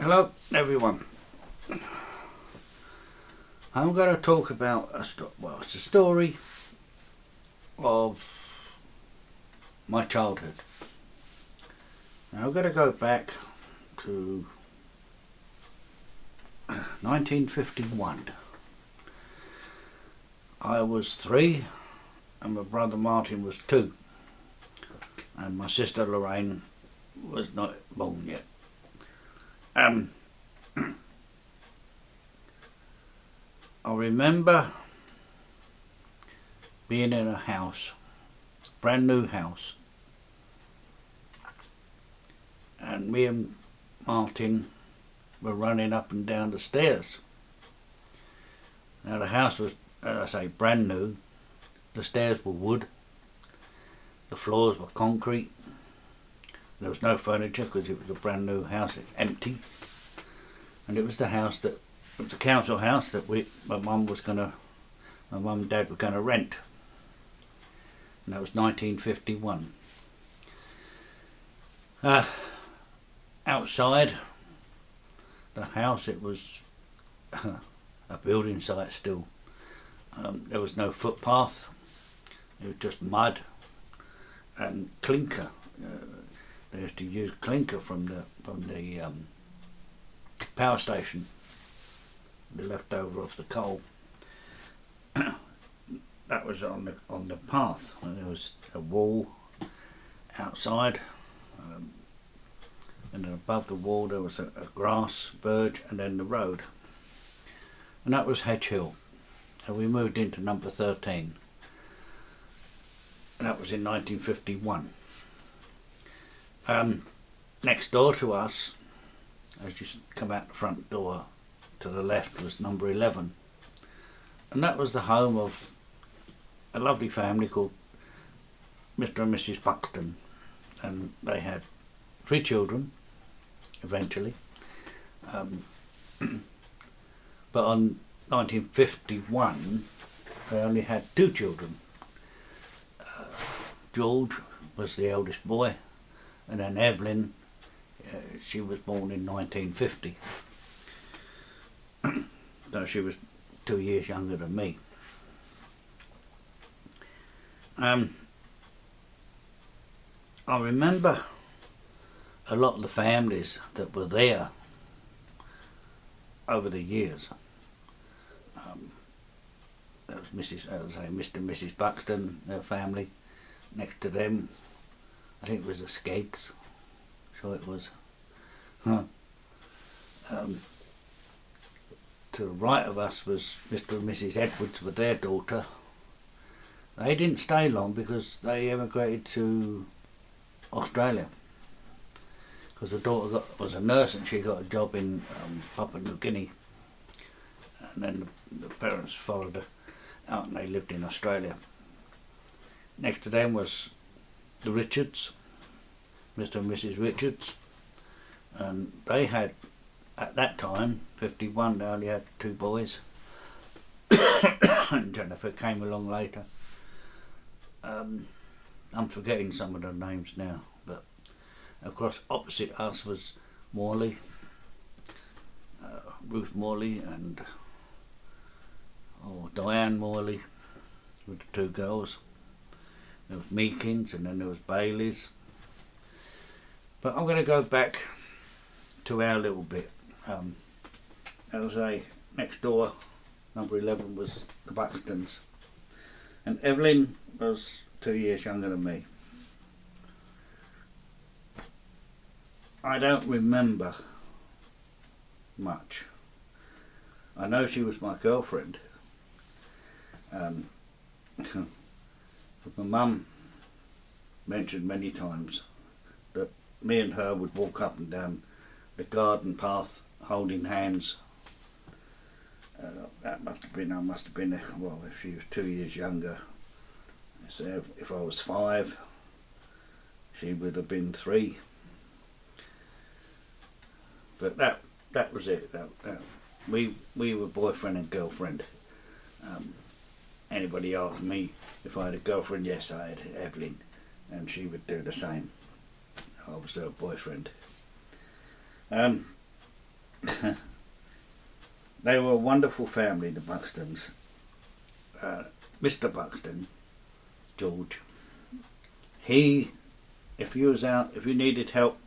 Hello everyone. I'm going to talk about it's a story of my childhood. Now I'm going to go back to 1951. I was 3 and my brother Martin was 2 and my sister Lorraine was not born yet. I remember being in a house, brand new house, and me and Martin were running up and down the stairs. Now the house was, as I say, brand new. The stairs were wood, the floors were concrete. There was no furniture because it was a brand new house. It's empty, and it was the house that it was the council house that my mum and dad were gonna rent, and that was 1951. Outside the house, it was a building site still. There was no footpath. It was just mud and clinker. They used to use clinker from the power station, the leftover of the coal. That was on the path, and there was a wall outside, and then above the wall there was a grass verge, and then the road, and that was Hedge Hill. So we moved into number 13, and that was in 1951. Next door to us, as you come out the front door to the left, was number 11, and that was the home of a lovely family called Mr. and Mrs. Buxton, and they had 3 children eventually, but on 1951 they only had 2 children. George was the eldest boy, and then Evelyn, she was born in 1950. So she was 2 years younger than me. I remember a lot of the families that were there over the years. There was Mr. and Mrs. Buxton, their family. Next to them, I think it was the Skeggs. Sure it was. To the right of us was Mr. and Mrs. Edwards with their daughter. They didn't stay long because they emigrated to Australia, because the daughter was a nurse and she got a job in Papua New Guinea, and then the parents followed her out and they lived in Australia. Next to them was the Richards, Mr. and Mrs. Richards, and they had, at that time, 51, they only had 2 boys. And Jennifer came along later. I'm forgetting some of the names now, but across opposite us was Morley, Ruth Morley and Diane Morley with the 2 girls. There was Meekins, and then there was Bailey's. But I'm going to go back to our little bit. As I say, next door, number 11, was the Buxtons, and Evelyn was 2 years younger than me. I don't remember much. I know she was my girlfriend. My mum mentioned many times that me and her would walk up and down the garden path holding hands. I must have been, well, if she was 2 years younger. So if I was 5, she would have been 3. But that was it. We were boyfriend and girlfriend. Anybody asked me if I had a girlfriend? Yes, I had Evelyn, and she would do the same. I was her boyfriend. they were a wonderful family, the Buxtons. Mr. Buxton, George, if you was out, if you needed help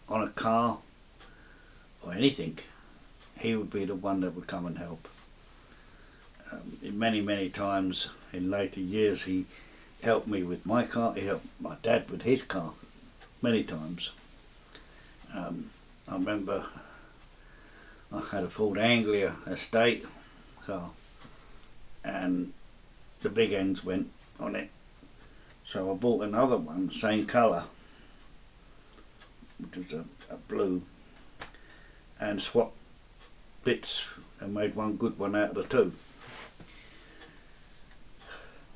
on a car or anything, he would be the one that would come and help. Many times in later years, he helped me with my car. He helped my dad with his car many times. I remember I had a Ford Anglia estate car, and the big ends went on it, so I bought another one, same colour, which was a blue, and swapped bits and made one good one out of the two.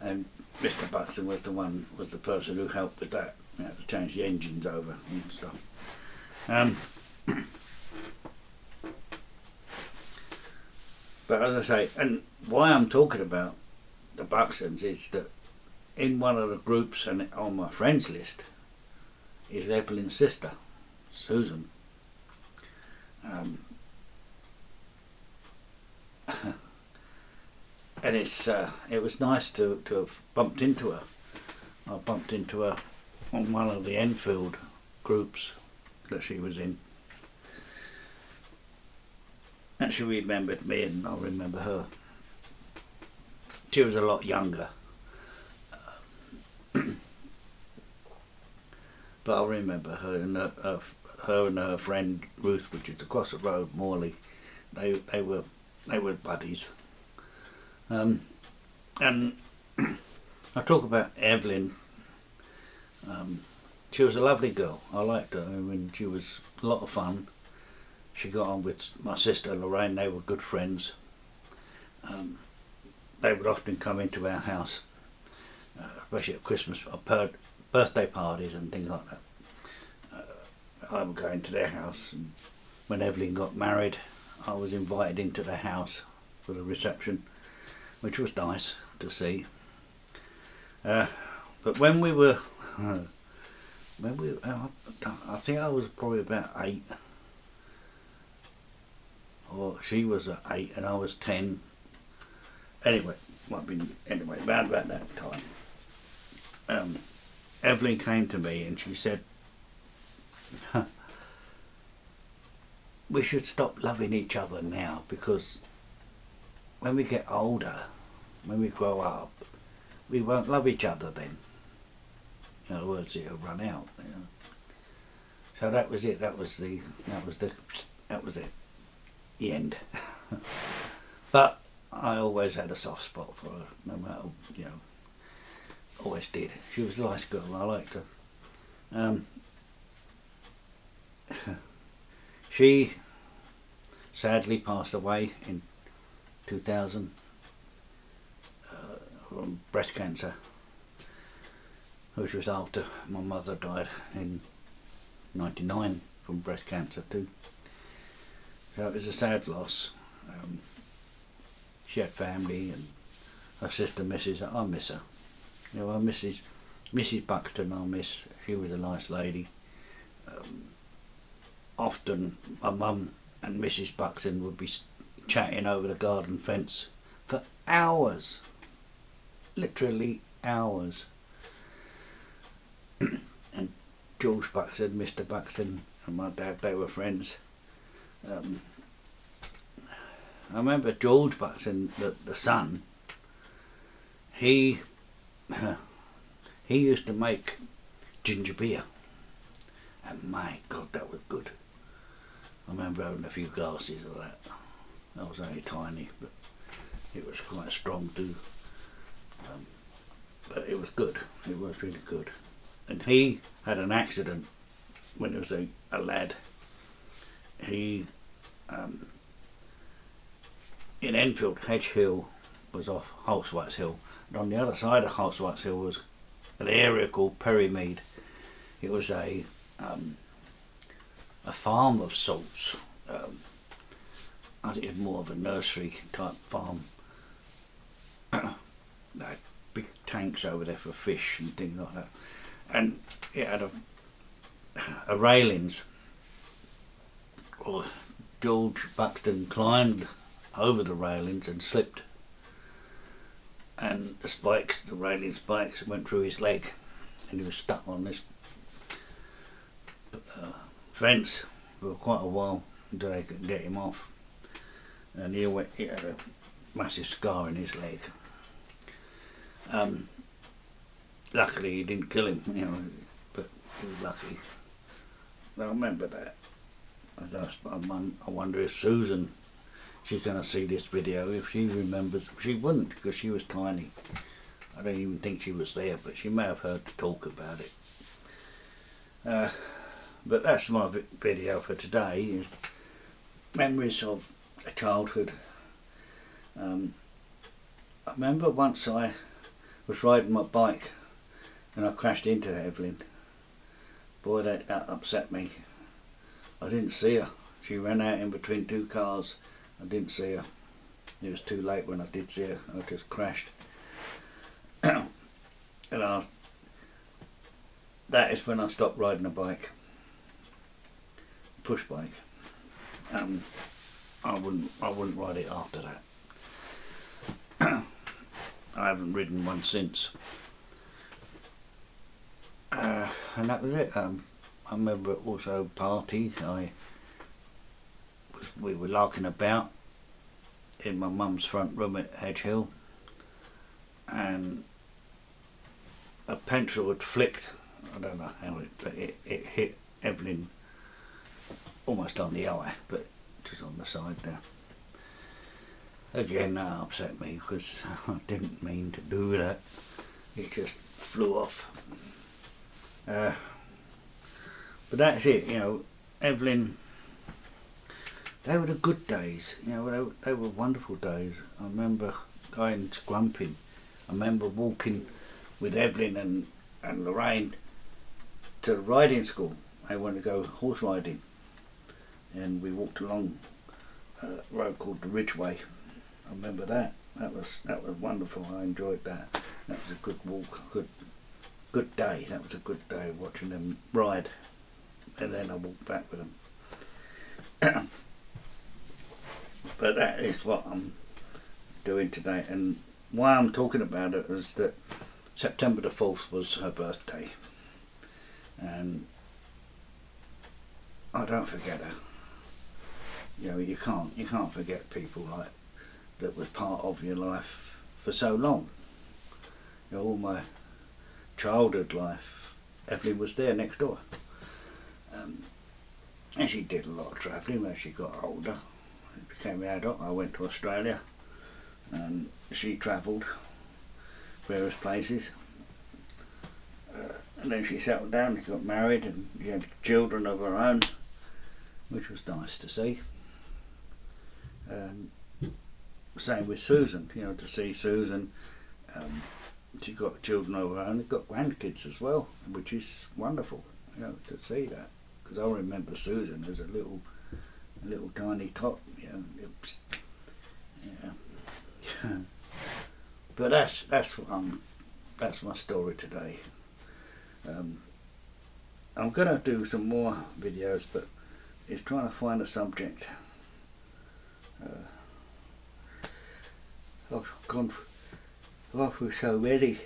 And Mr. Buxton was the person who helped with that. You had to change the engines over and stuff. But as I say, and why I'm talking about the Buxtons is that in one of the groups and on my friends list is Evelyn's sister, Susan. And it was nice to have bumped into her. I bumped into her on one of the Enfield groups that she was in. And she remembered me and I remember her. She was a lot younger. But I remember her and her friend Ruth, which is across the road, Morley. They were buddies. And I talk about Evelyn. She was a lovely girl. I liked her. I mean, she was a lot of fun. She got on with my sister Lorraine. They were good friends. They would often come into our house, especially at Christmas, birthday parties and things like that. I would go into their house, and when Evelyn got married, I was invited into their house for the reception, which was nice to see. But when we were, I think I was probably about 8, or she was 8 and I was 10. Anyway, around about that time, Evelyn came to me and she said, we should stop loving each other now, because when we get older, when we grow up, we won't love each other then. In other words, it'll run out. You know? So that was it. That was it. The end. But I always had a soft spot for her, no matter, always did. She was a nice girl. I liked her. She sadly passed away in 2000 from breast cancer, which was after my mother died in 99 from breast cancer too. So it was a sad loss. She had family and her sister Mrs. I miss her. Mrs. Buxton I miss. She was a nice lady. Often my mum and Mrs. Buxton would be chatting over the garden fence for hours. Literally hours. And George Buxton, Mr. Buxton and my dad, they were friends. I remember George Buxton, the son, he used to make ginger beer, and my God, that was good. I remember having a few glasses of that. I was only tiny, but it was quite strong too. But it was good. It was really good. And he had an accident when he was a lad. He in Enfield, Hedge Hill was off Holsworth Hill, and on the other side of Holsworth Hill was an area called Perrymead. It was a farm of sorts. I think it was more of a nursery type farm. They had big tanks over there for fish and things like that, and it had a railings, or George Buxton climbed over the railings and slipped, and the railing spikes went through his leg, and he was stuck on this fence for quite a while until they could get him off. And he had a massive scar in his leg. Luckily he didn't kill him, but he was lucky. I remember that. I wonder if Susan, she's going to see this video, if she remembers. She wouldn't, because she was tiny. I don't even think she was there, but she may have heard talk about it. But that's my video for today, is memories of a childhood. I remember once I was riding my bike and I crashed into Evelyn. Boy, that upset me. I didn't see her. She ran out in between two cars. I didn't see her. It was too late when I did see her. I just crashed. And that is when I stopped riding a bike. Push bike. I wouldn't ride it after that. I haven't ridden one since. And that was it. I remember also party. We were larking about in my mum's front room at Hedge Hill, and a pencil had flicked. I don't know how but it hit Evelyn almost on the eye, but just on the side there. Again, that upset me because I didn't mean to do that. It just flew off. But that's it, Evelyn, they were the good days, they were wonderful days. I remember going scrumping. I remember walking with Evelyn and Lorraine to the riding school. They wanted to go horse riding, and we walked along a road called the Ridgeway. I remember that. That was wonderful. I enjoyed that. That was a good walk, good day. That was a good day watching them ride. And then I walked back with them. But that is what I'm doing today, and why I'm talking about it is that September the 4th was her birthday, and I don't forget her. You can't forget people like that was part of your life for so long. All my childhood life, Evelyn was there next door. And she did a lot of travelling when she got older. Became an adult. I went to Australia, and she travelled various places. And then she settled down, she got married, and she had children of her own, which was nice to see. And same with Susan, to see Susan. She got children of her own, and got grandkids as well, which is wonderful, to see that. Because I remember Susan as a little tiny tot, But that's my story today. I'm gonna do some more videos, but it's trying to find a subject. I've gone through so many.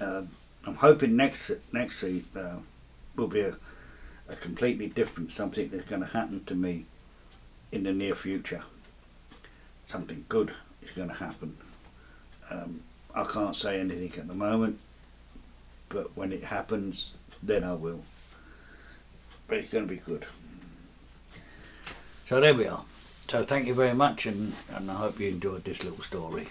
I'm hoping next will be a completely different, something that's going to happen to me in the near future. Something good is going to happen. I can't say anything at the moment, but when it happens, then I will. But it's going to be good. So there we are. So thank you very much, and I hope you enjoyed this little story.